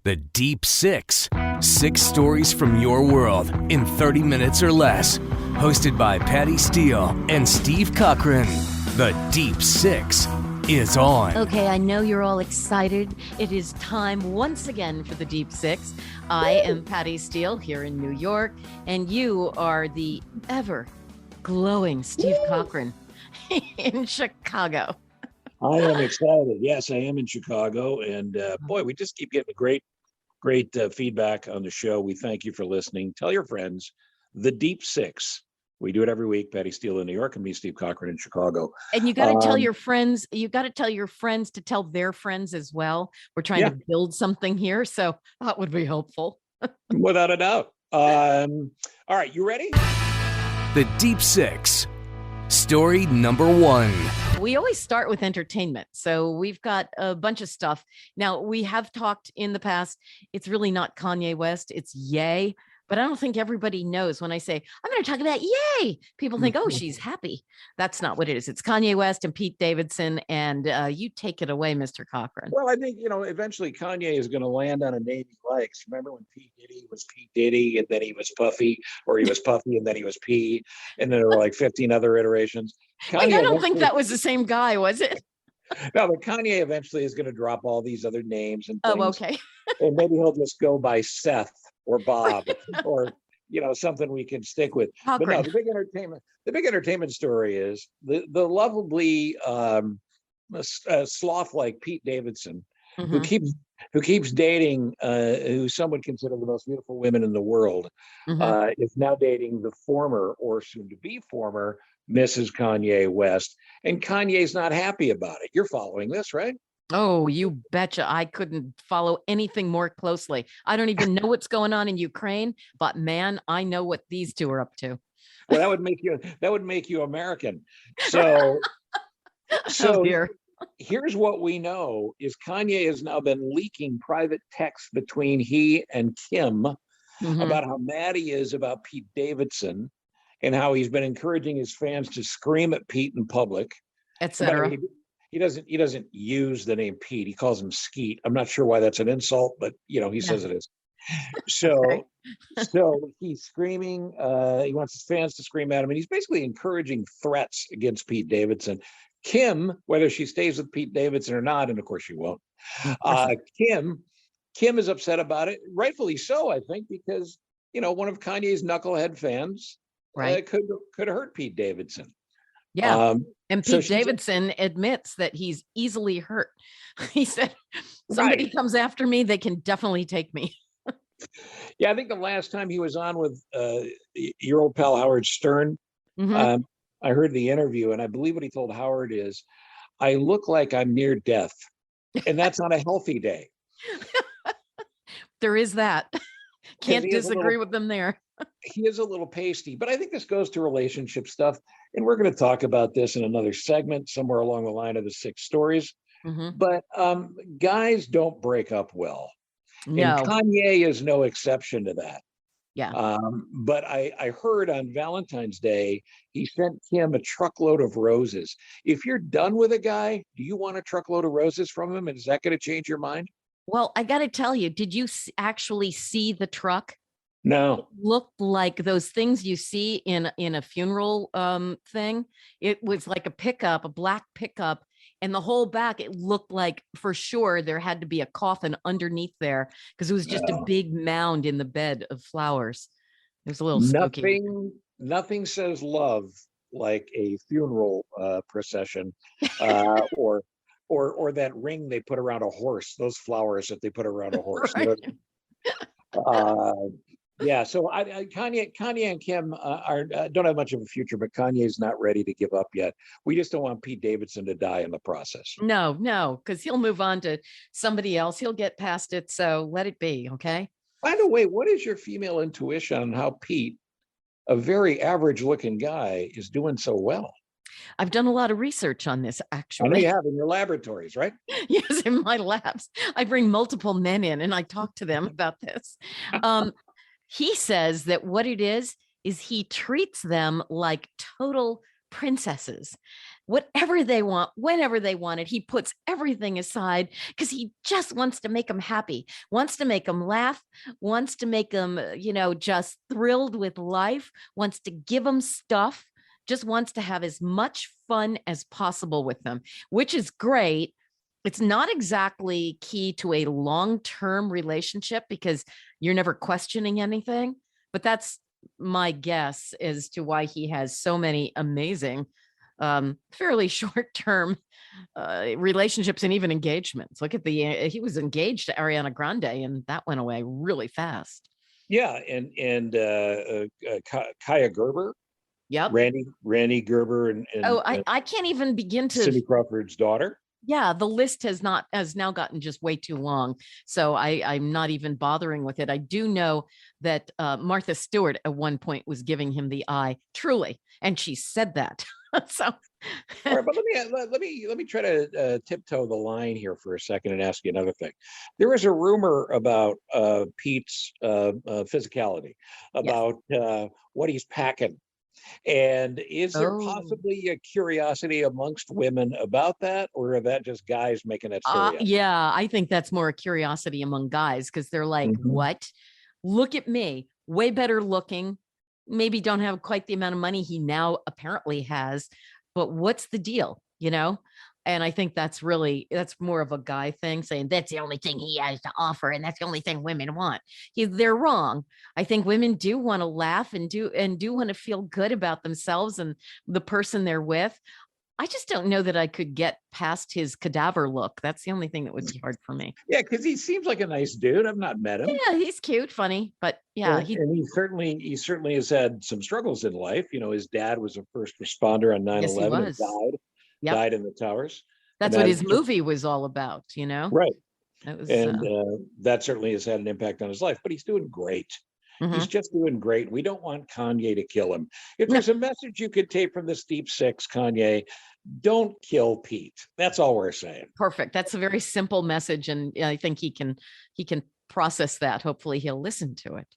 The Deep Six. 6 stories from your world in 30 minutes or less. Hosted by Patty Steele and Steve Cochran. The Deep Six is on. Okay, I know you're all excited. It is time once again for the Deep Six. I am Patty Steele here in New York, and you are the ever glowing Steve Cochran in Chicago. I am excited. Yes, I am in Chicago. And boy, we just keep getting great feedback on the show. We thank you for listening. Tell your friends. The Deep Six. We do it every week. Patty Steele in New York and me, Steve Cochran in Chicago. And you got to tell your friends, you got to tell your friends to tell their friends as well. We're trying to build something here. So that would be helpful. Without a doubt. All right, you ready? The Deep Six. Story number 1. We always start with entertainment. So we've got a bunch of stuff. Now, we have talked in the past. It's really not Kanye West. It's Ye. But I don't think everybody knows when I say, I'm going to talk about Ye. People think, oh, she's happy. That's not what it is. It's Kanye West and Pete Davidson. And you take it away, Mr. Cochran. Well, I think, eventually Kanye is going to land on a name he likes. Remember when P. Diddy was Pete Diddy and then he was Puffy, or he was Puffy and then he was P, and then there were like 15 other iterations. I don't think that was the same guy, was it? No, but Kanye eventually is going to drop all these other names and things. Oh, okay. And maybe he'll just go by Seth or Bob or, something we can stick with. Cochran. But no, the big entertainment story is the lovely sloth like Pete Davidson, who keeps dating, who some would consider the most beautiful women in the world, is now dating the former or soon to be former Mrs. Kanye West. And Kanye's not happy about it. You're following this, right? Oh, you betcha. I couldn't follow anything more closely. I don't even know what's going on in Ukraine, but man, I know what these two are up to. Well, that would make you American. So Oh, dear. Here's what we know is Kanye has now been leaking private texts between he and Kim about how mad he is about Pete Davidson and how he's been encouraging his fans to scream at Pete in public, etc. He doesn't use the name Pete. He calls him Skeet. I'm not sure why that's an insult, but he says it is. So, so he's screaming. He wants his fans to scream at him, and he's basically encouraging threats against Pete Davidson. Kim, whether she stays with Pete Davidson or not, and of course she won't. Kim is upset about it, rightfully so, I think, because one of Kanye's knucklehead fans could hurt Pete Davidson. Yeah. And Pete Davidson admits that he's easily hurt. He said, somebody comes after me, they can definitely take me. Yeah, I think the last time he was on with your old pal Howard Stern, I heard the interview, and I believe what he told Howard is, I look like I'm near death. And that's not a healthy day. There is that. Can't disagree with them there. He is a little pasty, but I think this goes to relationship stuff. And we're going to talk about this in another segment somewhere along the line of the 6 stories. But guys don't break up well. No. And Kanye is no exception to that. Yeah. But I heard on Valentine's Day, he sent Kim a truckload of roses. If you're done with a guy, do you want a truckload of roses from him? And is that going to change your mind? Well, I got to tell you, did you actually see the truck? No. It looked like those things you see in a funeral thing. It was like a black pickup, and the whole back, it looked like for sure there had to be a coffin underneath there because it was just a big mound in the bed of flowers. It was a little spooky. Nothing says love like a funeral procession or that ring they put around a horse, those flowers that they put around a horse. Right. Yeah, so Kanye and Kim don't have much of a future, but Kanye's not ready to give up yet. We just don't want Pete Davidson to die in the process. No, because he'll move on to somebody else. He'll get past it, so let it be, okay? By the way, what is your female intuition on how Pete, a very average-looking guy, is doing so well? I've done a lot of research on this, actually. I know you have in your laboratories, right? Yes, in my labs. I bring multiple men in and I talk to them about this. He says that what it is he treats them like total princesses. whatever they want, whenever they want it. He puts everything aside because he just wants to make them happy, wants to make them laugh, wants to make them, just thrilled with life, wants to give them stuff, just wants to have as much fun as possible with them, which is great. It's not exactly key to a long-term relationship because you're never questioning anything, but that's my guess as to why he has so many amazing, fairly short-term relationships and even engagements. Look at he was engaged to Ariana Grande and that went away really fast. Yeah, and Kaya Gerber. Yep. Randy Gerber and I can't even begin to. Cindy Crawford's daughter. Yeah, the list has now gotten just way too long. So I'm not even bothering with it. I do know that Martha Stewart at one point was giving him the eye, truly, and she said that. So, all right, but let me try to tiptoe the line here for a second and ask you another thing. There is a rumor about Pete's physicality, about what he's packing. And is there possibly a curiosity amongst women about that, or are that just guys making that story up? Yeah, I think that's more a curiosity among guys because they're like, what? Look at me, way better looking. Maybe don't have quite the amount of money he now apparently has, but what's the deal? And I think that's more of a guy thing, saying that's the only thing he has to offer. And that's the only thing women want. They're wrong. I think women do want to laugh and do want to feel good about themselves and the person they're with. I just don't know that I could get past his cadaver look. That's the only thing that would be hard for me. Yeah, because he seems like a nice dude. I've not met him. Yeah, he's cute, funny, but yeah. And he certainly has had some struggles in life. His dad was a first responder on 9/11 and died in the towers. That's what his movie was all about, Right. That was, that certainly has had an impact on his life, but he's doing great. He's just doing great. We don't want Kanye to kill him. If there's a message you could take from this Deep Six, Kanye, don't kill Pete. That's all we're saying. Perfect. That's a very simple message. And I think he can process that. Hopefully he'll listen to it.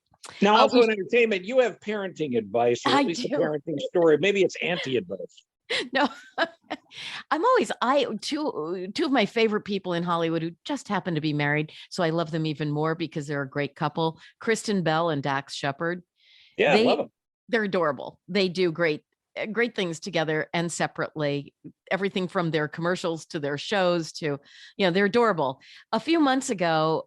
Now, also in entertainment, you have parenting advice, or at least a parenting story. Maybe it's anti-advice. No, two of my favorite people in Hollywood who just happen to be married. So I love them even more because they're a great couple, Kristen Bell and Dax Shepard. Yeah, I love them. They're adorable. They do great things together and separately, everything from their commercials to their shows to, they're adorable. A few months ago,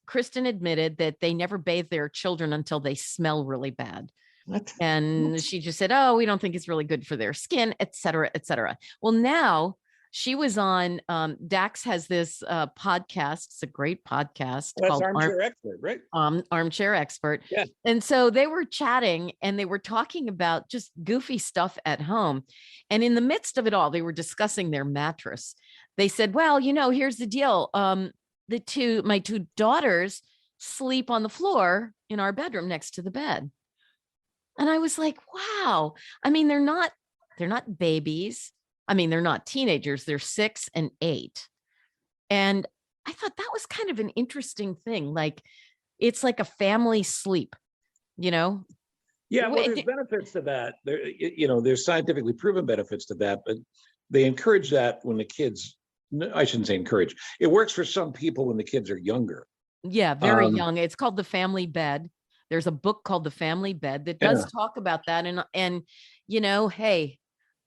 Kristen admitted that they never bathe their children until they smell really bad. What? And she just said, oh, we don't think it's really good for their skin, et cetera, et cetera. Well, now she was on, Dax has this podcast. It's a great podcast called Armchair Expert, right? Armchair Expert. Yeah. And so they were chatting and they were talking about just goofy stuff at home. And in the midst of it all, they were discussing their mattress. They said, well, here's the deal. My two daughters sleep on the floor in our bedroom next to the bed. And I was like, wow. I mean, they're not babies. I mean, they're not teenagers. They're 6 and 8. And I thought that was kind of an interesting thing. Like, it's like a family sleep, Yeah, well, there's benefits to that. There's scientifically proven benefits to that, but they encourage that when the kids, I shouldn't say encourage. It works for some people when the kids are younger. Yeah, very young. It's called The Family Bed. There's a book called The Family Bed that does talk about that. And hey,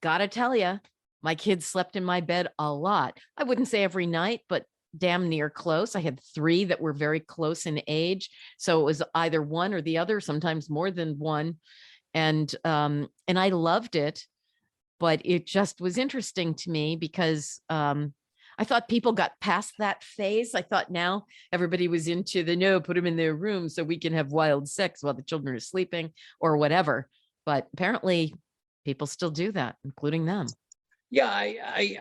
gotta tell you, my kids slept in my bed a lot. I wouldn't say every night, but damn near close. I had 3 that were very close in age. So it was either one or the other, sometimes more than one. And I loved it, but it just was interesting to me because, I thought people got past that phase. I thought now everybody was into put them in their room so we can have wild sex while the children are sleeping or whatever. But apparently people still do that, including them. Yeah,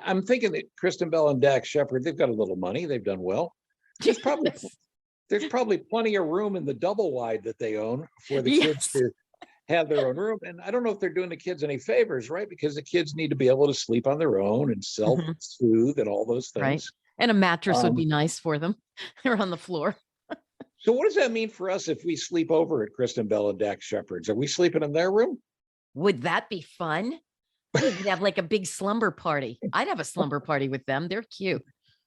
I'm thinking that Kristen Bell and Dax Shepard, they've got a little money. They've done well. There's probably plenty of room in the double wide that they own for the kids to have their own room. And I don't know if they're doing the kids any favors, right? Because the kids need to be able to sleep on their own and self-soothe and all those things. Right. And a mattress would be nice for them. They're on the floor. So what does that mean for us if we sleep over at Kristen Bell and Dax Shepard's? Are we sleeping in their room? Would that be fun? You'd have like a big slumber party. I'd have a slumber party with them. They're cute.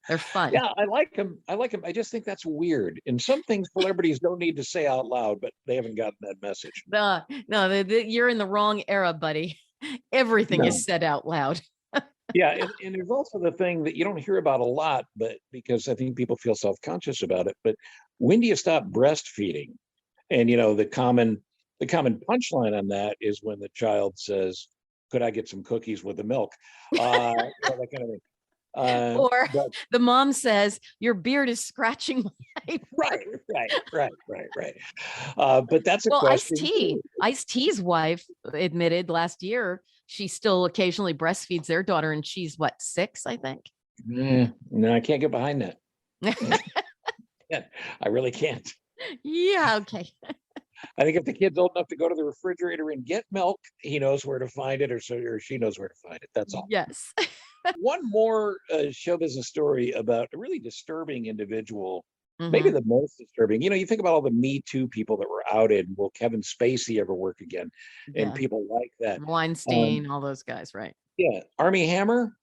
They're fun. Yeah, I like him. I like him. I just think that's weird. And some things celebrities don't need to say out loud, but they haven't gotten that message. No, you're in the wrong era, buddy. Everything No. is said out loud. Yeah, and there's also the thing that you don't hear about a lot, but because I think people feel self-conscious about it. But when do you stop breastfeeding? And the common punchline on that is when the child says, "Could I get some cookies with the milk?" That kind of thing. Or But the mom says, "Your beard is scratching my." right. But that's a Well, question. Ice-T's wife admitted last year she still occasionally breastfeeds their daughter, and she's what, 6, I think. No, I can't get behind that. I really can't. Yeah, okay. I think if the kid's old enough to go to the refrigerator and get milk, he knows where to find it, or she knows where to find it. That's all. Yes. One more show business story about a really disturbing individual, maybe Mhm. the most disturbing. You think about all the Me Too people that were outed. Will Kevin Spacey ever work again? And Yeah. people like that. Weinstein, all those guys, right? Yeah, Army Hammer.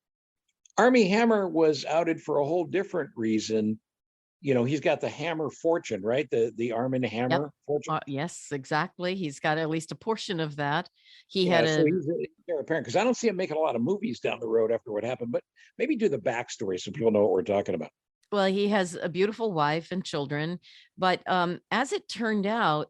Army Hammer was outed for a whole different reason. He's got the Hammer fortune, right? The Arm and Hammer fortune. Yes, exactly. He's got at least a portion of that. He Yeah, had so a he's a parent, because I don't see him making a lot of movies down the road after what happened, but maybe do the backstory so people know what we're talking about. Well, he has a beautiful wife and children, but as it turned out,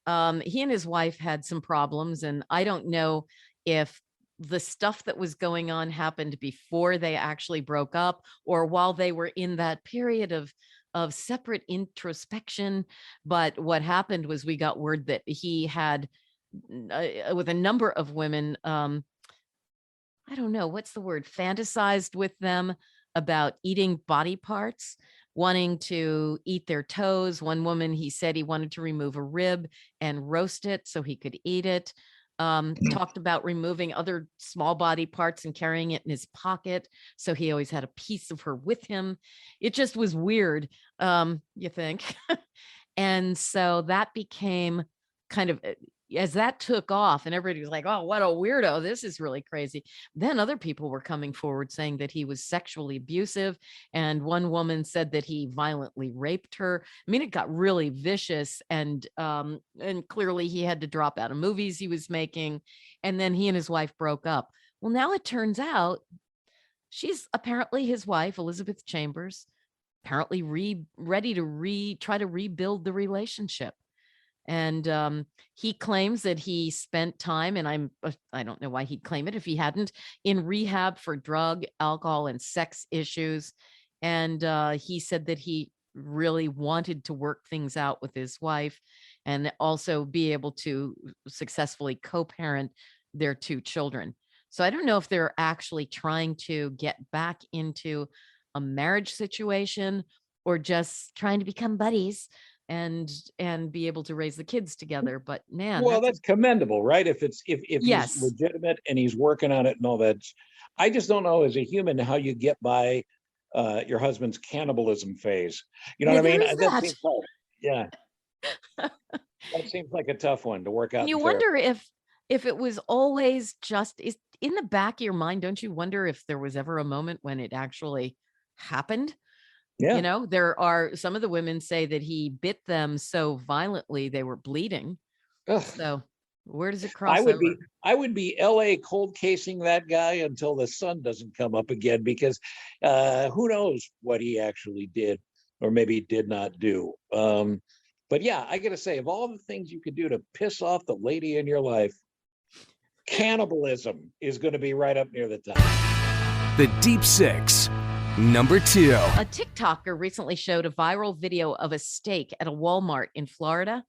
he and his wife had some problems, and I don't know if the stuff that was going on happened before they actually broke up or while they were in that period of separate introspection. But what happened was we got word that he had with a number of women, I don't know, what's the word, fantasized with them about eating body parts, wanting to eat their toes. One woman, he said he wanted to remove a rib and roast it so he could eat it. Talked about removing other small body parts and carrying it in his pocket. So he always had a piece of her with him. It just was weird, you think? And so that became kind of, as that took off and everybody was like, "Oh, what a weirdo. This is really crazy." Then other people were coming forward saying that he was sexually abusive. And one woman said that he violently raped her. I mean, it got really vicious, and clearly he had to drop out of movies he was making. And then he and his wife broke up. Well, now it turns out she's apparently his wife, Elizabeth Chambers, apparently ready to try to rebuild the relationship. And he claims that he spent time, and I don't know why he'd claim it if he hadn't, in rehab for drug, alcohol, and sex issues. And he said that he really wanted to work things out with his wife and also be able to successfully co-parent their 2 children. So I don't know if they're actually trying to get back into a marriage situation or just trying to become buddies and be able to raise the kids together. But man, Well, that's commendable, right? If he's yes. legitimate and he's working on it and all that. I just don't know as a human how you get by your husband's cannibalism phase. You know what I mean? That seems like, yeah. That seems like a tough one to work out. You wonder if it was always just is in the back of your mind. Don't you wonder if there was ever a moment when it actually happened? Yeah. There are some of the women say that he bit them so violently they were bleeding. Ugh. So where does it cross over? I would be LA cold casing that guy until the sun doesn't come up again, because who knows what he actually did or maybe did not do. But yeah, I gotta say, of all the things you could do to piss off the lady in your life, cannibalism is going to be right up near the top. The Deep Six, number 2. A TikToker recently showed a viral video of a steak at a Walmart in Florida.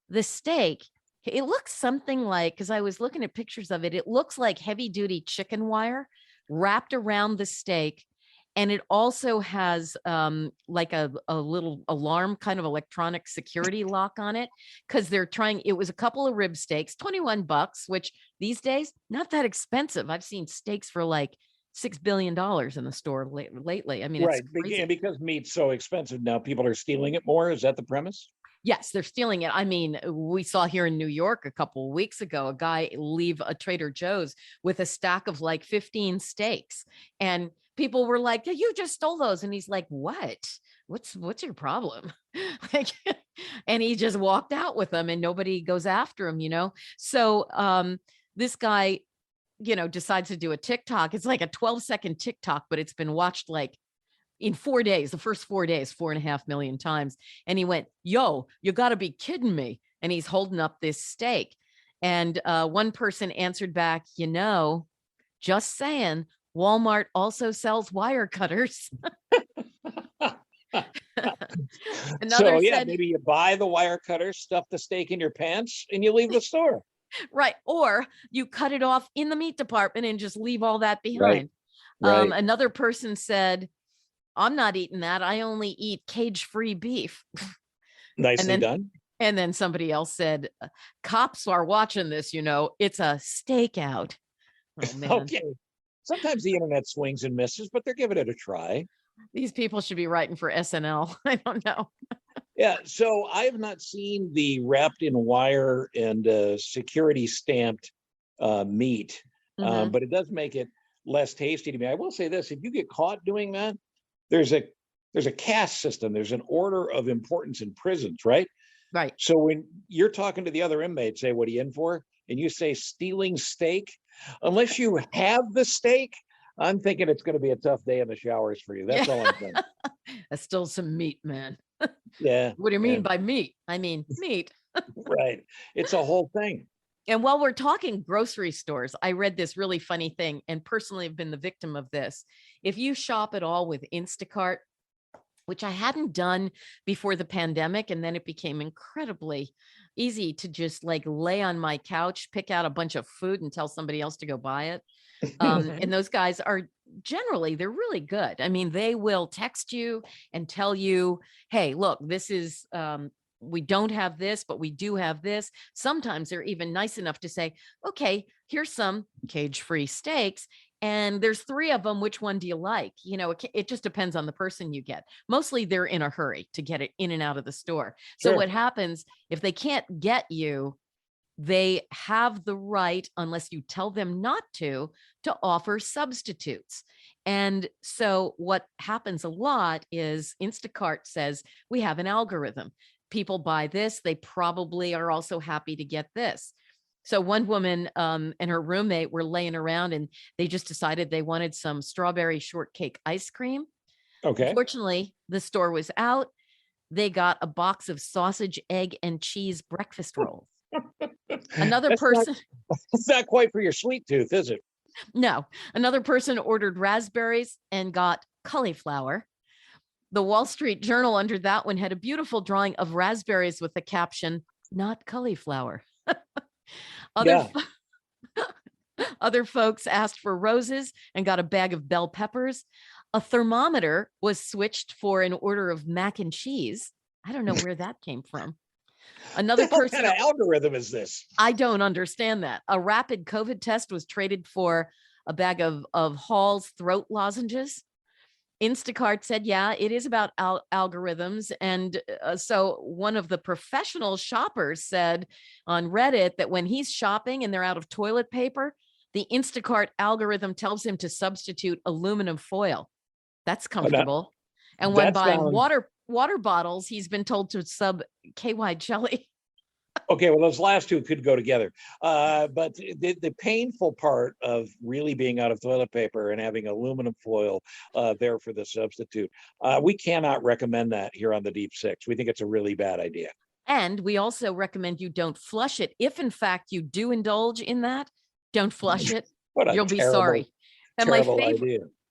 The steak, it looks something like, because I was looking at pictures of it, it looks like heavy duty chicken wire wrapped around the steak. And it also has like a little alarm kind of electronic security lock on it, because it was a couple of rib steaks, $21, which these days, not that expensive. I've seen steaks for like $6 billion in the store lately. I mean, right. It's crazy. And because meat's so expensive now, people are stealing it more. Is that the premise? Yes, they're stealing it. I mean, we saw here in New York a couple of weeks ago, a guy leave a Trader Joe's with a stack of like 15 steaks. And people were like, you just stole those. And he's like, what? What's your problem? Like, and he just walked out with them and nobody goes after him, So this guy, decides to do a TikTok. It's like a 12-second TikTok, but it's been watched like in 4 days, the first 4 days, 4.5 million times. And he went, yo, you got to be kidding me. And he's holding up this steak. And one person answered back, just saying, Walmart also sells wire cutters. So yeah, maybe you buy the wire cutter, stuff the steak in your pants, and you leave the store. Right. Or you cut it off in the meat department and just leave all that behind. Right. Another person said, I'm not eating that. I only eat cage-free beef. Nicely done. And then somebody else said, cops are watching this, it's a stakeout. Oh, man. Okay. Sometimes the internet swings and misses, but they're giving it a try. These people should be writing for SNL. I don't know. Yeah. So I have not seen the wrapped in wire and security stamped meat, but it does make it less tasty to me. I will say this: if you get caught doing that, there's a caste system. There's an order of importance in prisons, right? Right. So when you're talking to the other inmates, say, what are you in for? And you say stealing steak, unless you have the steak, I'm thinking it's going to be a tough day in the showers for you. That's all I'm saying. That's still some meat, man. Yeah. What do you mean by meat? I mean, meat. Right. It's a whole thing. And while we're talking grocery stores, I read this really funny thing and personally have been the victim of this. If you shop at all with Instacart, which I hadn't done before the pandemic, and then it became incredibly easy to just like lay on my couch, pick out a bunch of food and tell somebody else to go buy it. And those guys are generally, they're really good. I mean, they will text you and tell you, hey, look, this is, we don't have this, but we do have this. Sometimes they're even nice enough to say, okay, here's some cage-free steaks. And there's 3 of them. Which one do you like? It just depends on the person you get. Mostly they're in a hurry to get it in and out of the store. So what happens if they can't get you, they have the right, unless you tell them not to offer substitutes. And so what happens a lot is Instacart says, we have an algorithm. People buy this. They probably are also happy to get this. So one woman and her roommate were laying around and they just decided they wanted some strawberry shortcake ice cream. Okay. Unfortunately, the store was out. They got a box of sausage, egg, and cheese breakfast rolls. Another person. It's not quite for your sweet tooth, is it? No. Another person ordered raspberries and got cauliflower. The Wall Street Journal under that one had a beautiful drawing of raspberries with the caption, not cauliflower. Other folks asked for roses and got a bag of bell peppers. A thermometer was switched for an order of mac and cheese. I don't know where that came from. Another person. What kind of algorithm is this? I don't understand that. A rapid COVID test was traded for a bag of Hall's throat lozenges. Instacart said, yeah, it is about algorithms. And so one of the professional shoppers said on Reddit that when he's shopping and they're out of toilet paper, the Instacart algorithm tells him to substitute aluminum foil. That's comfortable. And when buying water bottles, he's been told to sub KY jelly. Okay, well, those last two could go together. But the painful part of really being out of toilet paper and having aluminum foil there for the substitute, we cannot recommend that here on the Deep Six. We think it's a really bad idea. And we also recommend you don't flush it. If in fact you do indulge in that, don't flush it. You'll be sorry. And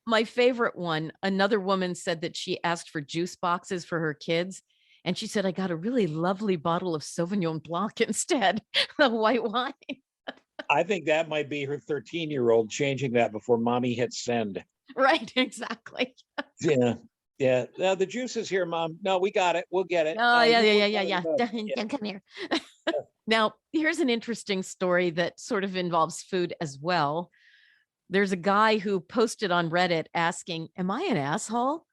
my favorite one, another woman said that she asked for juice boxes for her kids. And she said, I got a really lovely bottle of Sauvignon Blanc instead, the white wine. I think that might be her 13-year-old changing that before mommy hit send. Right, exactly. Yeah. Now the juice is here, Mom. No, we got it. We'll get it. Oh, yeah. Come here. Now, here's an interesting story that sort of involves food as well. There's a guy who posted on Reddit asking, am I an asshole?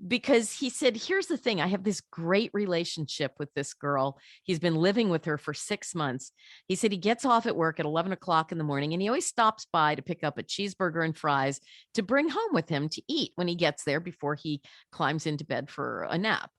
because he said, here's the thing. I have this great relationship with this girl. He's been living with her for 6 months. He said he gets off at work at 11 o'clock in the morning and he always stops by to pick up a cheeseburger and fries to bring home with him to eat when he gets there before he climbs into bed for a nap.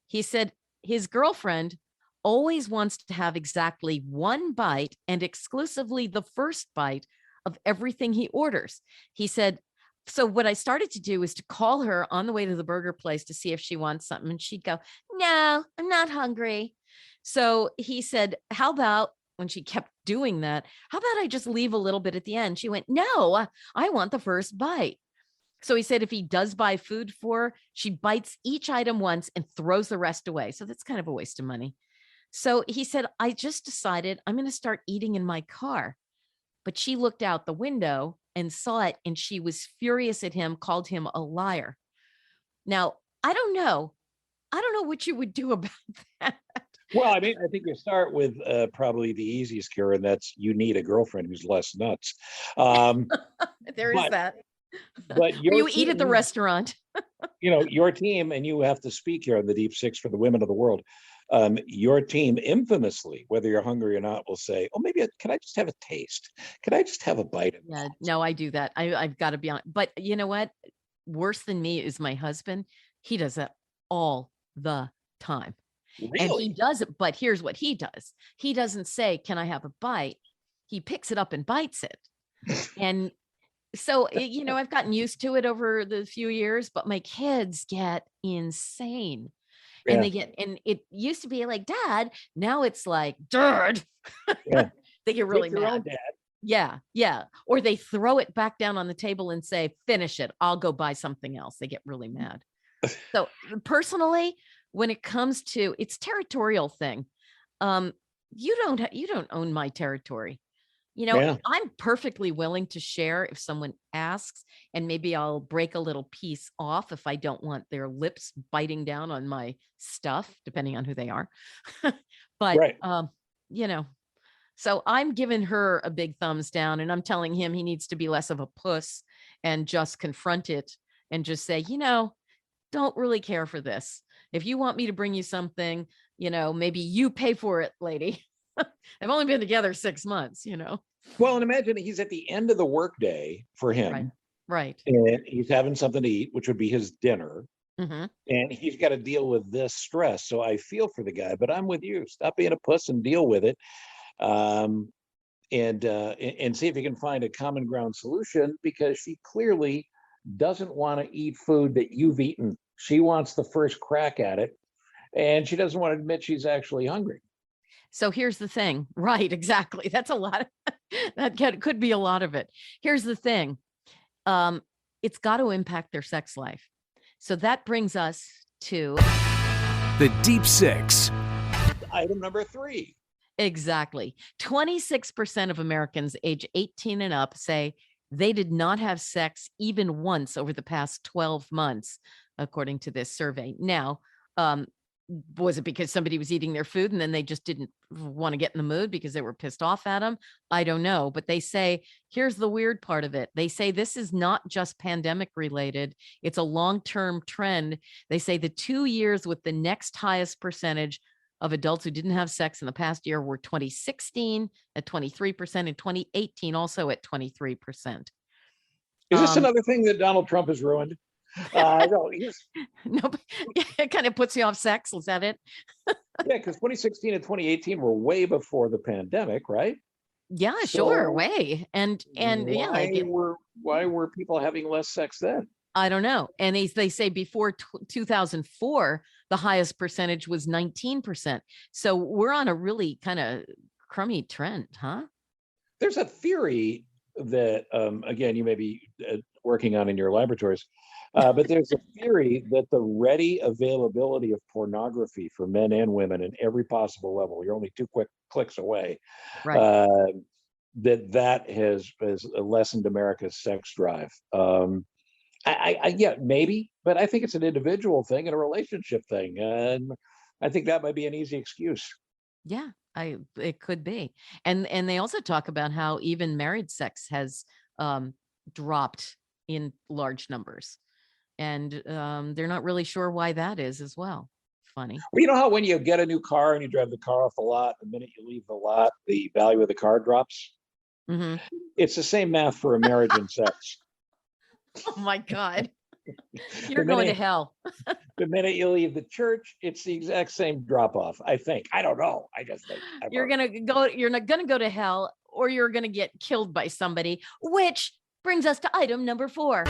He said his girlfriend always wants to have exactly one bite and exclusively the first bite of everything he orders. He said, so what I started to do is to call her on the way to the burger place to see if she wants something. And she'd go, no, I'm not hungry. So he said, how about when she kept doing that, how about I just leave a little bit at the end? She went, no, I want the first bite. So he said if he does buy food for her, she bites each item once and throws the rest away. So that's kind of a waste of money. So he said, I just decided I'm going to start eating in my car. But she looked out the window and saw it, and she was furious at him, called him a liar. Now, I don't know. I don't know what you would do about that. Well, I mean, I think you start with probably the easiest cure, and that's you need a girlfriend who's less nuts. There is that. But you eat at the restaurant. Your team, and you have to speak here on the Deep Six for the women of the world. Your team infamously, whether you're hungry or not, will say, oh, maybe can I just have a taste? Can I just have a bite of Yeah, that? no, I do that. I've got to be honest. But you know what? Worse than me is my husband. He does that all the time. Really? And he does it, but here's what he does. He doesn't say, can I have a bite? He picks it up and bites it. And so, I've gotten used to it over the few years, but my kids get insane. And and it used to be like, Dad, now it's like, Dad. Yeah. They get really Make your own, mad. Dad. Yeah. Yeah. Or they throw it back down on the table and say, finish it. I'll go buy something else. They get really mad. So personally, when it comes to it's territorial thing, you don't own my territory. Yeah. I'm perfectly willing to share if someone asks, and maybe I'll break a little piece off if I don't want their lips biting down on my stuff, depending on who they are. But, Right. So I'm giving her a big thumbs down, and I'm telling him he needs to be less of a puss and just confront it and just say, don't really care for this. If you want me to bring you something, maybe you pay for it, lady. I've only been together 6 months, Well, and imagine he's at the end of the workday for him. Right. And he's having something to eat, which would be his dinner. Mm-hmm. And he's got to deal with this stress. So I feel for the guy, but I'm with you. Stop being a puss and deal with it. And see if you can find a common ground solution, because she clearly doesn't want to eat food that you've eaten. She wants the first crack at it, and she doesn't want to admit she's actually hungry. So here's the thing. Right, exactly. That's a lot. Could be a lot of it. Here's the thing. It's got to impact their sex life. So that brings us to the Deep Six. Item number 3. Exactly. 26% of Americans age 18 and up say they did not have sex even once over the past 12 months, according to this survey. Now, was it because somebody was eating their food and then they just didn't want to get in the mood because they were pissed off at them? I don't know. But they say, here's the weird part of it. They say this is not just pandemic related. It's a long-term trend. They say the 2 years with the next highest percentage of adults who didn't have sex in the past year were 2016 at 23% and 2018 also at 23%. Is this another thing that Donald Trump has ruined? No, it kind of puts you off sex. Is that it? Yeah, because 2016 and 2018 were way before the pandemic, right? Yeah, sure, way. And why were people having less sex then? I don't know. And they say before 2004, the highest percentage was 19%. So we're on a really kind of crummy trend, huh? There's a theory that, again, you may be working on in your laboratories, but there's a theory that the ready availability of pornography for men and women in every possible level, you're only 2 quick clicks away, right. that has lessened America's sex drive. Yeah, maybe, but I think it's an individual thing and a relationship thing. And I think that might be an easy excuse. Yeah, it could be. And they also talk about how even married sex has dropped in large numbers. And they're not really sure why that is as well. Funny. Well, you know how when you get a new car and you drive the car off the lot, the minute you leave the lot, the value of the car drops? Mm-hmm. It's the same math for a marriage and sex. Oh my God. You're going to hell. The minute you leave the church, it's the exact same drop off. I think. I don't know. I just think you're not gonna go to hell, or you're gonna get killed by somebody, which brings us to item number 4.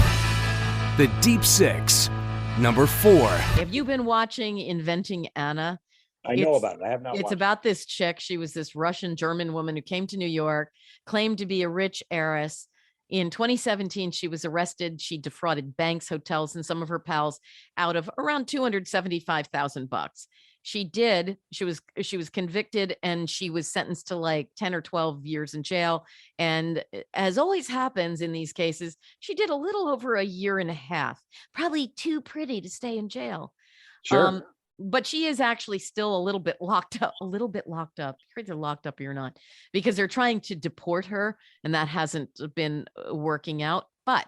The Deep Six. Number 4. Have you been watching Inventing Anna? I know about it. I have not. It's about this chick. She was this Russian German woman who came to New York, claimed to be a rich heiress. In 2017, she was arrested. She defrauded banks, hotels, and some of her pals out of around $275,000. She was convicted, and she was sentenced to like 10 or 12 years in jail. And as always happens in these cases, she did a little over a year and a half, probably too pretty to stay in jail. Sure. But she is actually still a little bit locked up, either locked up or not, because they're trying to deport her, and that hasn't been working out. But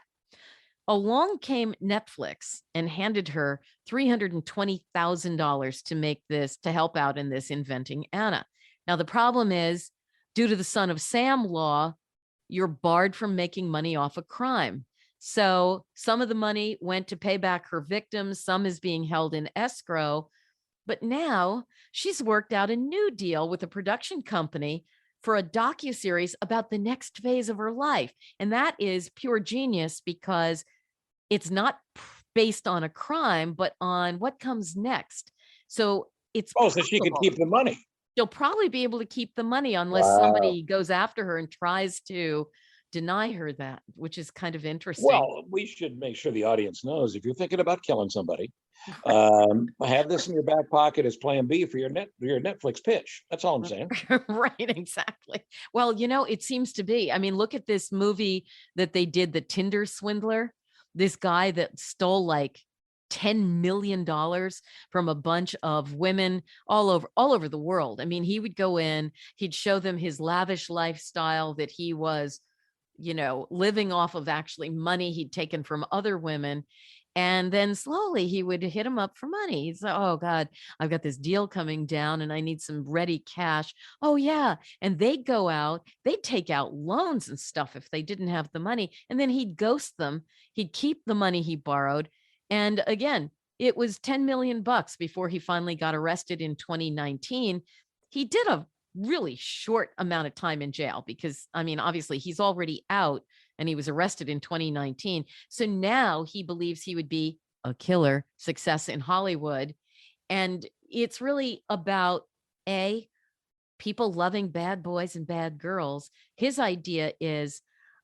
along came Netflix and handed her $320,000 to help out in this Inventing Anna. Now, the problem is, due to the Son of Sam law, you're barred from making money off a crime. So some of the money went to pay back her victims. Some is being held in escrow. But now she's worked out a new deal with a production company for a docuseries about the next phase of her life. And that is pure genius, because it's not based on a crime, but on what comes next. So it's so she can keep the money. She'll probably be able to keep the money unless somebody goes after her and tries to deny her that, which is kind of interesting. Well, we should make sure the audience knows, if you're thinking about killing somebody, have this in your back pocket as plan B for your Netflix pitch. That's all I'm saying. Right, exactly. Well, it seems to be. I mean, look at this movie that they did, The Tinder Swindler. This guy that stole like $10 million from a bunch of women all over the world. I mean, he would go in, he'd show them his lavish lifestyle that he was, living off of actually money he'd taken from other women. And then slowly he would hit them up for money. He's like, oh God, I've got this deal coming down and I need some ready cash. Oh yeah. And they'd go out, they'd take out loans and stuff if they didn't have the money. And then he'd ghost them. He'd keep the money he borrowed. And again, it was $10 million before he finally got arrested in 2019. He did a really short amount of time in jail because, I mean, obviously he's already out and he was arrested in 2019. So now he believes he would be a killer success in Hollywood. And it's really about people loving bad boys and bad girls. His idea is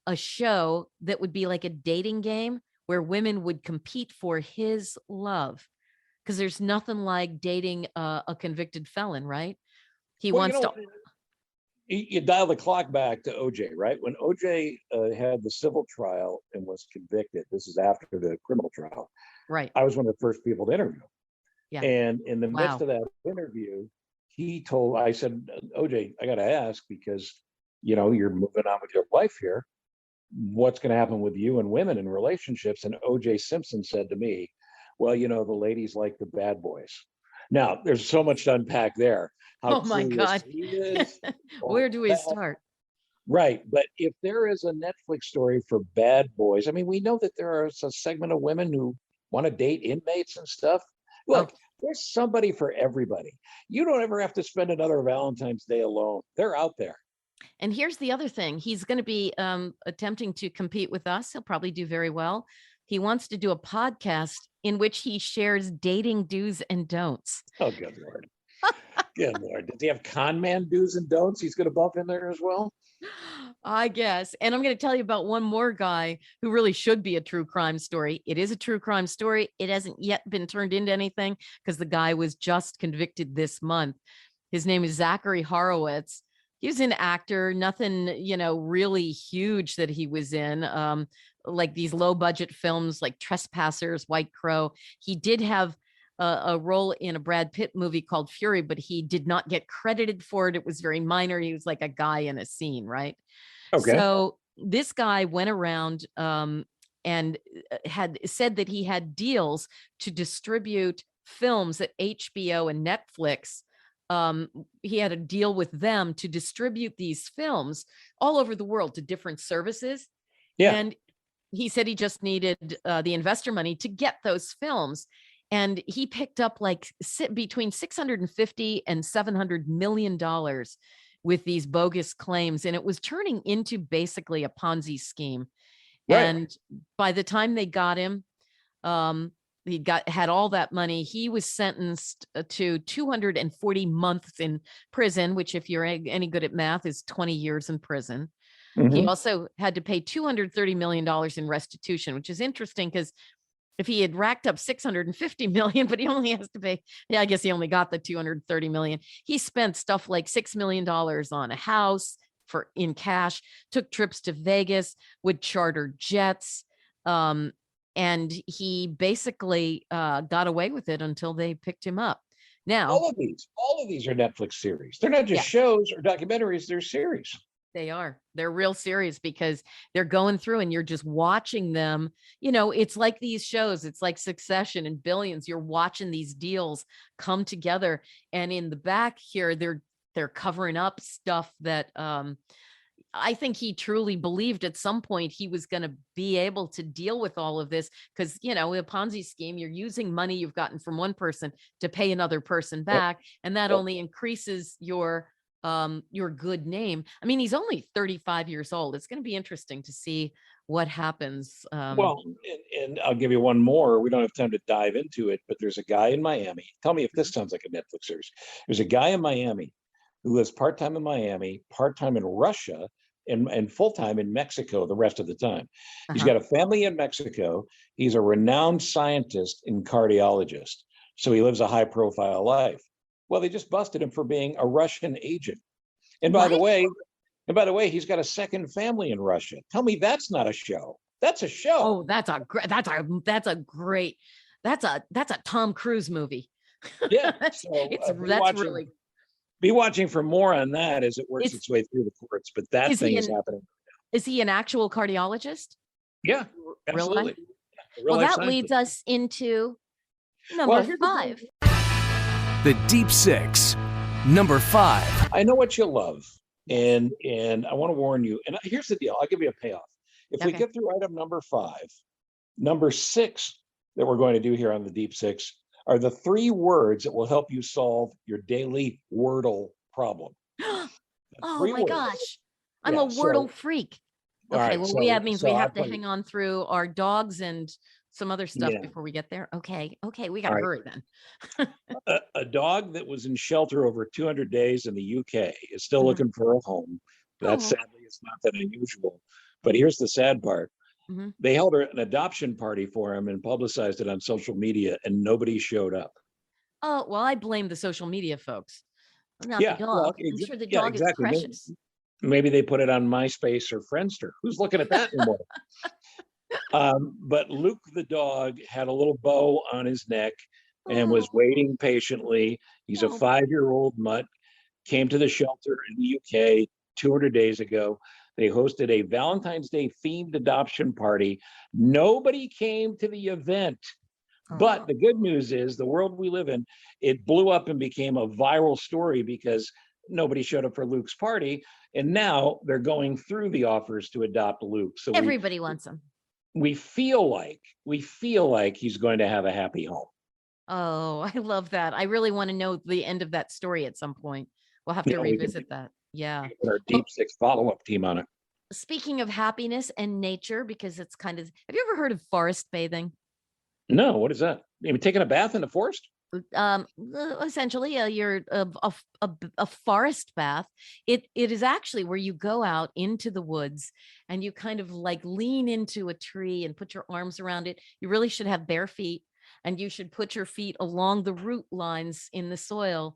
a show that would be like a dating game where women would compete for his love. Because there's nothing like dating a convicted felon, right? He wants to. You dial the clock back to OJ, right? When OJ had the civil trial and was convicted, this is after the criminal trial. Right. I was one of the first people to interview him. Yeah. And in the midst of that interview, I said, OJ, I got to ask, because, you're moving on with your life here. What's going to happen with you and women in relationships? And OJ Simpson said to me, well, the ladies like the bad boys. Now, there's so much to unpack there. Oh my God. Where do we start? Right. But if there is a Netflix story for bad boys, I mean, we know that there is a segment of women who want to date inmates and stuff. Look, there's somebody for everybody. You don't ever have to spend another Valentine's Day alone. They're out there. And here's the other thing. He's going to be attempting to compete with us. He'll probably do very well. He wants to do a podcast in which he shares dating do's and don'ts. Oh, good Lord. Good Lord. Does he have con man do's and don'ts he's going to bump in there as well? I guess. And I'm going to tell you about one more guy who really should be a true crime story. It is a true crime story. It hasn't yet been turned into anything because the guy was just convicted this month. His name is Zachary Horowitz. He was an actor, nothing, really huge that he was in, like these low budget films like Trespassers, White Crow. He did have a role in a Brad Pitt movie called Fury, but he did not get credited for it. It was very minor. He was like a guy in a scene, right? Okay. So this guy went around had said that he had deals to distribute films at HBO and Netflix. He had a deal with them to distribute these films all over the world to different services. Yeah. And he said he just needed the investor money to get those films. And he picked up like between 650 and $700 million with these bogus claims. And it was turning into basically a Ponzi scheme. Right. And by the time they got him, he had all that money. He was sentenced to 240 months in prison, which if you're any good at math is 20 years in prison. He also had to pay $230 million in restitution, which is interesting because if he had racked up 650 million, but he only has to pay, I guess he only got the 230 million. He spent stuff like $6 million on a house in cash, took trips to Vegas, would charter jets. And he basically got away with it until they picked him up. Now, all of these are Netflix series. They're not just shows or documentaries, they're series. They're real serious because they're going through and you're just watching them. It's like these shows, it's like Succession and Billions. You're watching these deals come together. And in the back here, they're covering up stuff that I think he truly believed at some point he was going to be able to deal with all of this because, a Ponzi scheme, you're using money you've gotten from one person to pay another person back. And that only increases your good name. I mean, he's only 35 years old. It's going to be interesting to see what happens. Well, and I'll give you one more. We don't have time to dive into it, but there's a guy in Miami. Tell me if this sounds like a Netflix series. There's a guy in Miami who lives part-time in Miami, part-time in Russia, and full-time in Mexico the rest of the time. He's got a family in Mexico. He's a renowned scientist and cardiologist. So he lives a high-profile life. Well, they just busted him for being a Russian agent. And by the way, he's got a second family in Russia. Tell me that's not a show. That's a show. Oh, that's a great Tom Cruise movie. Yeah. Be watching for more on that as it works its way through the courts. But that thing is happening. Is he an actual cardiologist? Yeah, absolutely. Well, that leads us into number 5. The Deep Six, number 5. I know what you love, and I want to warn you. And here's the deal. I'll give you a payoff. If we get through item number 5, number 6 that we're going to do here on the Deep Six are the 3 words that will help you solve your daily Wordle problem. Oh my gosh. I'm a Wordle freak. Okay, that means we have to hang on through our dogs and some other stuff before we get there. Okay, we got to hurry then. A dog that was in shelter over 200 days in the UK is still looking for a home. That sadly is not that unusual. But here's the sad part. They held an adoption party for him and publicized it on social media, and nobody showed up. Oh, well, I blame the social media folks. Not the dog. Well, I'm sure the dog is precious. Maybe they put it on MySpace or Friendster. Who's looking at that anymore? But Luke the dog had a little bow on his neck and was waiting patiently. He's a 5-year-old mutt, came to the shelter in the UK 200 days ago. They hosted a Valentine's Day themed adoption party. Nobody came to the event. But the good news is the world we live in, it blew up and became a viral story because nobody showed up for Luke's party. And now they're going through the offers to adopt Luke. So everybody wants him. We feel like he's going to have a happy home. Oh, I love that. I really want to know the end of that story at some point. We'll have to revisit that. Yeah. Put our Deep Six follow-up team on it. Speaking of happiness and nature, because it's have you ever heard of forest bathing? No, what is that? You mean taking a bath in the forest? Essentially, you're a forest bath. It is actually where you go out into the woods and you kind of like lean into a tree and put your arms around it. You really should have bare feet, and you should put your feet along the root lines in the soil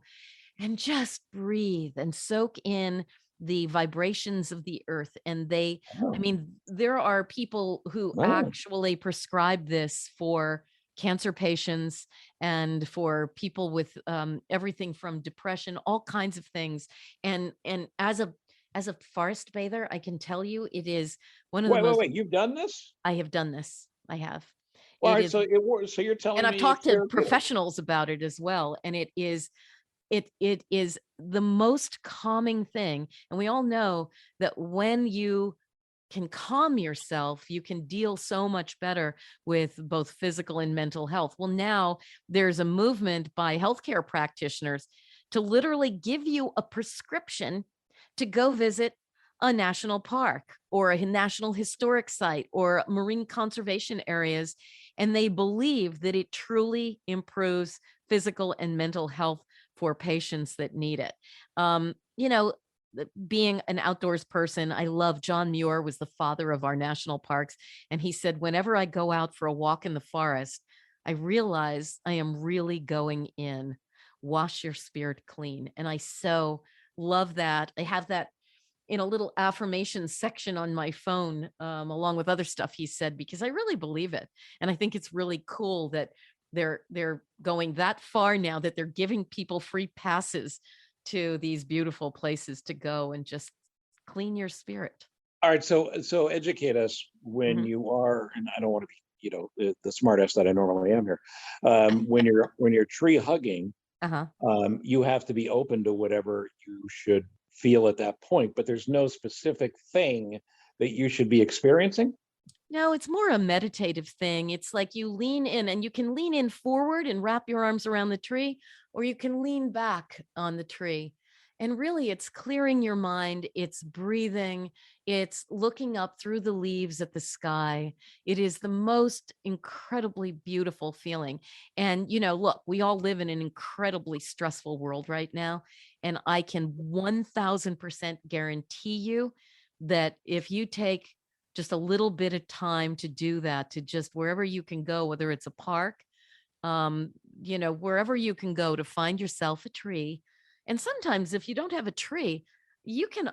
and just breathe and soak in the vibrations of the earth. And I mean, there are people who actually prescribe this for cancer patients and for people with everything from depression, all kinds of things. And as as a forest bather, I can tell you it is one of the Wait, most, wait. You've done this? I have done this. I have. Well, all It right. is, So it works. So you're and telling I've me talked it's to therapeutic. professionals about it as well. And it is the most calming thing. And we all know that when you can calm yourself, you can deal so much better with both physical and mental health. Well, now there's a movement by healthcare practitioners to literally give you a prescription to go visit a national park or a national historic site or marine conservation areas. And they believe that it truly improves physical and mental health for patients that need it. You know, being an outdoors person, I love John Muir was the father of our national parks. And he said, whenever I go out for a walk in the forest, I realize I am really going in. Wash your spirit clean. And I so love that. I have that in a little affirmation section on my phone, along with other stuff he said, because I really believe it. And I think it's really cool that they're going that far now, that they're giving people free passes to these beautiful places to go and just clean your spirit. All right. So educate us when Mhm. you are, and I don't want to be, the smartest that I normally am here. When you're tree hugging, Uh-huh. you have to be open to whatever you should feel at that point, but there's no specific thing that you should be experiencing. No, it's more a meditative thing. It's like you lean in and you can lean in forward and wrap your arms around the tree, or you can lean back on the tree. And really, it's clearing your mind, it's breathing, it's looking up through the leaves at the sky. It is the most incredibly beautiful feeling. And, look, we all live in an incredibly stressful world right now. And I can 1000% guarantee you that if you take just a little bit of time to do that, to just wherever you can go, whether it's a park, wherever you can go to find yourself a tree. And sometimes if you don't have a tree, you can,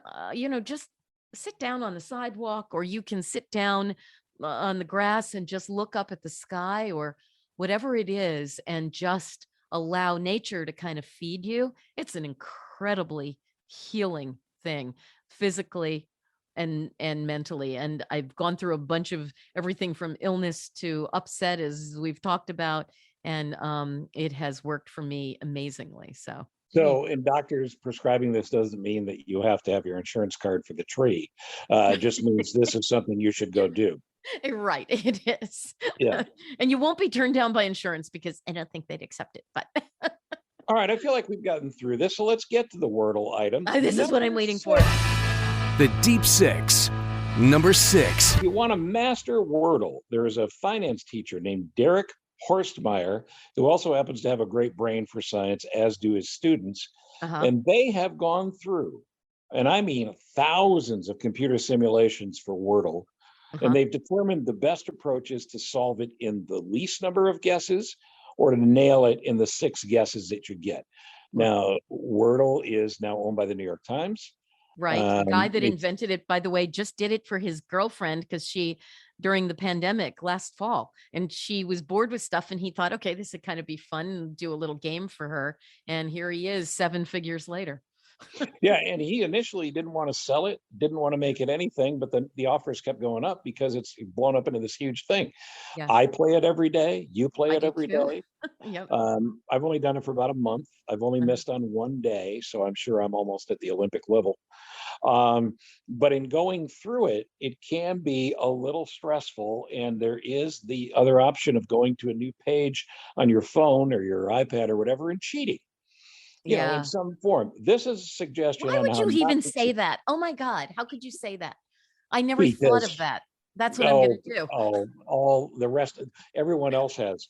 just sit down on the sidewalk, or you can sit down on the grass and just look up at the sky or whatever it is, and just allow nature to kind of feed you. It's an incredibly healing thing physically and mentally. And I've gone through a bunch of everything from illness to upset, as we've talked about, and it has worked for me amazingly. So So, in doctors prescribing this doesn't mean that you have to have your insurance card for the tree. It just means this is something you should go do. right, it is. Yeah. And you won't be turned down by insurance, because I don't think they'd accept it. But All right. I feel like we've gotten through this. So let's get to the Wordle item. this is what I'm Number waiting for. 6. The Deep Six. Number 6. If you want to master Wordle, there is a finance teacher named Derek Horstmeyer, who also happens to have a great brain for science, as do his students. Uh-huh. And they have gone through, and I mean thousands of computer simulations for Wordle, Uh-huh. and they've determined the best approaches to solve it in the least number of guesses, or to nail it in the 6 guesses that you get. Now, Wordle is now owned by the New York Times. Right. The guy that It's invented it, by the way, just did it for his girlfriend, because she, during the pandemic last fall, and she was bored with stuff, and he thought, okay, this would kind of be fun and do a little game for her. And here he is 7 figures later. Yeah, and he initially didn't want to sell it, didn't want to make it anything, but the offers kept going up because it's blown up into this huge thing. Yeah. I play it every day. You play I it do every too. day. Yep. I've only done it for about a month. I've only missed on one day, so I'm sure I'm almost at the Olympic level. But in going through it, it can be a little stressful, and there is the other option of going to a new page on your phone or your iPad or whatever and cheating, in Yeah. some form. This is a suggestion Why on would how you not even to say cheat, that? Oh my God. How could you say that? I never thought because of that. That's what I'm going to do. all the rest, everyone else has.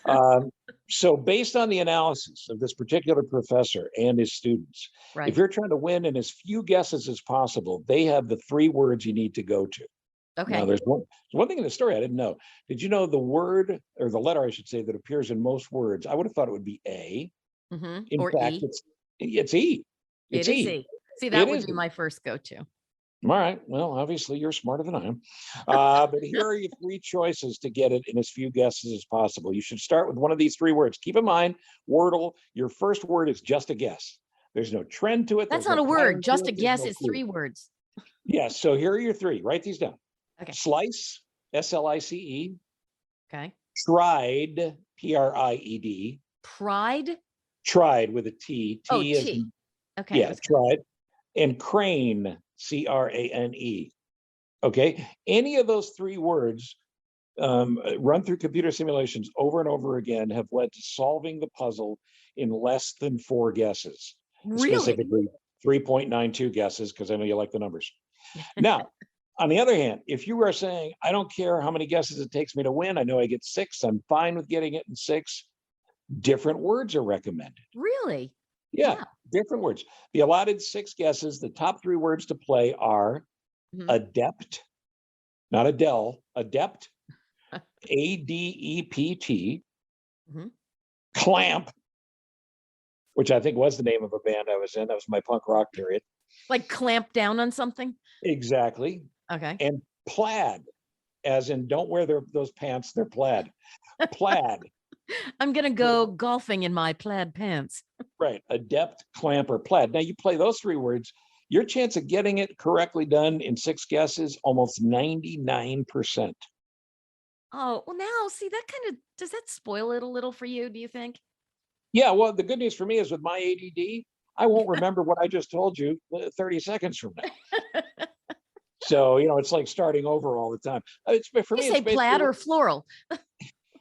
Um, so based on the analysis of this particular professor and his students, if Right. you're trying to win in as few guesses as possible, they have the 3 words you need to go to. Now, Okay. there's one thing in the story I didn't know. Did you know the word, or the letter, I should say, that appears in most words? I would have thought it would be A. In Or fact, E. it's E. It It's is E. E. See, It that would is be E. my first go-to. All right. Well, obviously you're smarter than I am. But here are your 3 choices to get it in as few guesses as possible. You should start with one of these 3 words. Keep in mind, Wordle, your first word is just a guess. There's no trend to it. That's There's not no a pattern word. to Just it, a there's guess no is clue. 3 words. Yeah. So here are your 3. Write these down. Okay. Slice, SLICE. Okay. Tried, PRIED. Pride. Tried with a T. Oh, T is T. Okay. yeah, tried. And crane, CRANE. Okay. Any of those 3 words run through computer simulations over and over again have led to solving the puzzle in less than 4 guesses. Really? Specifically 3.92 guesses, because I know you like the numbers. Now, on the other hand, if you are saying, I don't care how many guesses it takes me to win, I know I get 6, I'm fine with getting it in 6, different words are recommended. Really? Yeah, Wow. different words. The allotted 6 guesses, the top 3 words to play are adept, not Adele, adept, ADEPT, clamp, which I think was the name of a band I was in. That was my punk rock period. Like clamp down on something? Exactly. Okay. And plaid, as in don't wear those pants, they're plaid. Plaid. I'm going to go golfing in my plaid pants. Right. Adept, clamp, or plaid. Now you play those 3 words, your chance of getting it correctly done in 6 guesses, almost 99%. Oh, well now, see, that kind of, does that spoil it a little for you, do you think? Yeah, well, the good news for me is with my ADD, I won't remember what I just told you 30 seconds from now. So, it's like starting over all the time. For me, You say plaid or floral?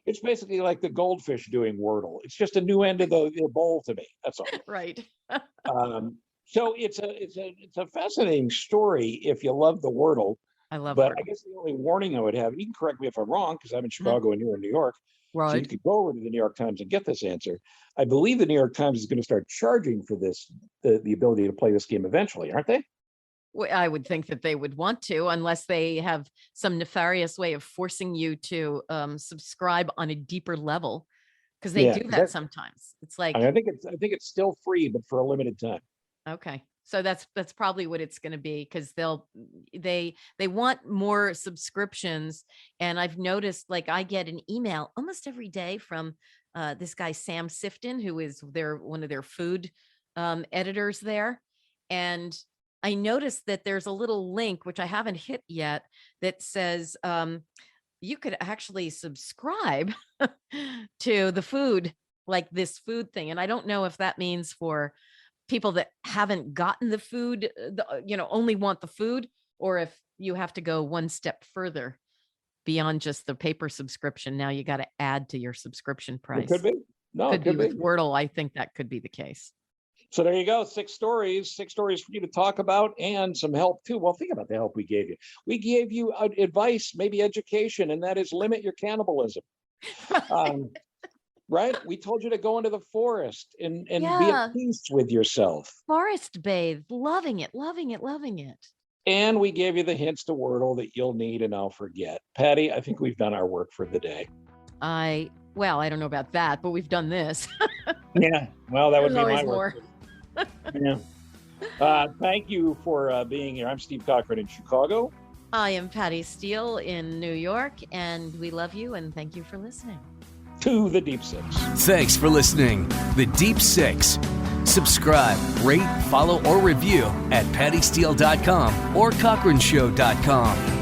It's basically like the goldfish doing Wordle. It's just a new end of the bowl to me. That's all. Right. So it's a fascinating story if you love the Wordle. I love But Wordle. I guess the only warning I would have, you can correct me if I'm wrong, because I'm in Chicago and you're in New York. Right. So you could go over to the New York Times and get this answer. I believe the New York Times is going to start charging for this, the ability to play this game eventually, aren't they? Well, I would think that they would want to, unless they have some nefarious way of forcing you to subscribe on a deeper level, because they do that sometimes. It's like, I think it's still free, but for a limited time. Okay. So that's probably what it's going to be, because they want more subscriptions. And I've noticed, like, I get an email almost every day from this guy, Sam Sifton, who is one of their food editors there. And I noticed that there's a little link, which I haven't hit yet, that says you could actually subscribe to the food, like this food thing. And I don't know if that means for people that haven't gotten the food, only want the food, or if you have to go one step further beyond just the paper subscription. Now you got to add to your subscription price. It could be. No, could be with Wordle. I think that could be the case. So there you go. 6 stories for you to talk about, and some help too. Well, think about the help we gave you. We gave you advice, maybe education, and that is limit your cannibalism. Right? We told you to go into the forest and be at peace with yourself. Forest bathe, loving it, loving it, loving it. And we gave you the hints to Wordle that you'll need and I'll forget. Patty, I think we've done our work for the day. Well, I don't know about that, but we've done this. Yeah, well, that would be my more. work. Yeah. Thank you for being here. I'm Steve Cochran in Chicago. I am Patty Steele in New York, and we love you and thank you for listening to The Deep Six. Thanks for listening. The Deep Six. Subscribe, rate, follow, or review at pattysteele.com or cochranshow.com.